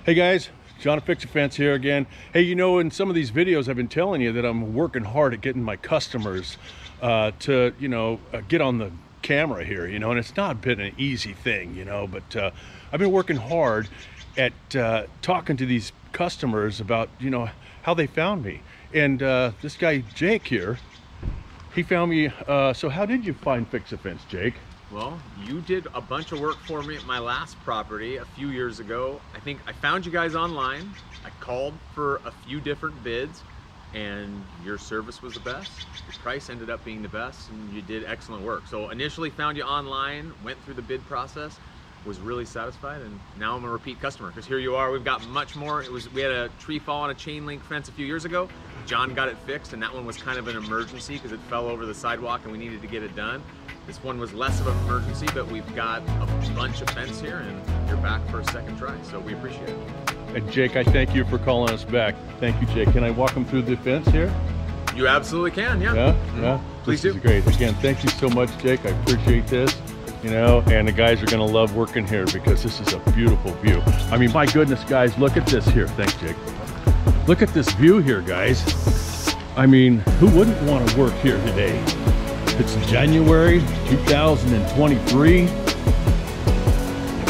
Hey guys, John at Fix-A-Fence here again. Hey, you know, in some of these videos I've been telling you that I'm working hard at getting my customers to, get on the camera here, and it's not been an easy thing, but I've been working hard at talking to these customers about, how they found me. And this guy, Jake here, he found me. So how did you find Fix-A-Fence, Jake? Well, you did a bunch of work for me at my last property a few years ago. I think I found you guys online. I called for a few different bids and your service was the best. Your price ended up being the best and you did excellent work. So initially found you online, went through the bid process, was really satisfied, and now I'm a repeat customer because here you are. We've got much more. We had a tree fall on a chain link fence a few years ago. John got it fixed, and that one was kind of an emergency because it fell over the sidewalk and we needed to get it done. This one was less of an emergency, but we've got a bunch of fence here and you're back for a second try, so we appreciate it. And Jake, I thank you for calling us back. Thank you, Jake. Can I walk them through the fence here? You absolutely can, yeah. Yeah? Please do. do. This is great. Again, thank you so much, Jake. I appreciate this. And the guys are gonna love working here because this is a beautiful view. I mean, my goodness, guys, look at this here. Thanks, Jake. Look at this view here, guys. I mean, who wouldn't want to work here today? It's January 2023,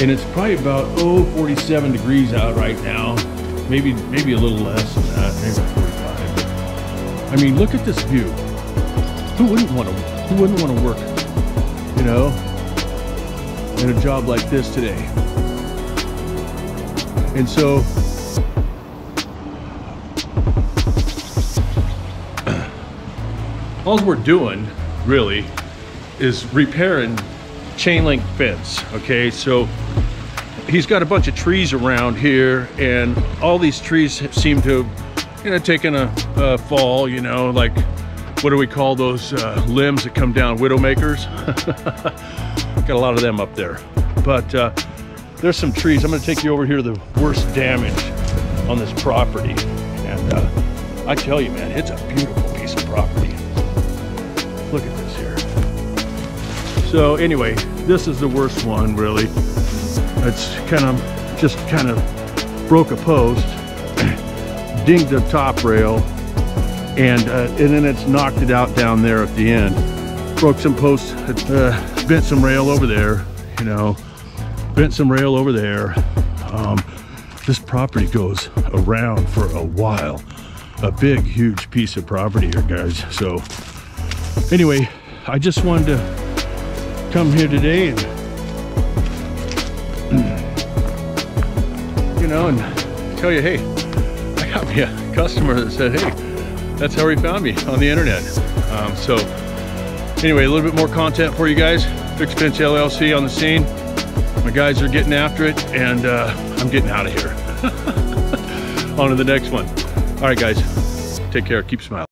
and it's probably about 47 degrees out right now. Maybe a little less than that, maybe 45. I mean, look at this view. Who wouldn't want to work, in a job like this today? And so all we're doing really is repairing chain link fence. Okay, so he's got a bunch of trees around here, and all these trees seem to taken a fall, like, what do we call those limbs that come down, widowmakers? Got a lot of them up there, but there's some trees. I'm going to take you over here to the worst damage on this property, and I tell you, man, it's a beautiful piece of property. Look at this here. So anyway, this is the worst one, really. It's just kind of broke a post, dinged the top rail, and then it's knocked it out down there at the end. Broke some posts, bent some rail over there, bent some rail over there. This property goes around for a while. A big, huge piece of property here, guys. So anyway, I just wanted to come here today and, and tell you, hey, I got me a customer that said, hey, that's how he found me, on the internet. So anyway, a little bit more content for you guys. Fix-A-Fence LLC on the scene. My guys are getting after it, and I'm getting out of here. On to the next one. All right, guys, take care, keep smiling.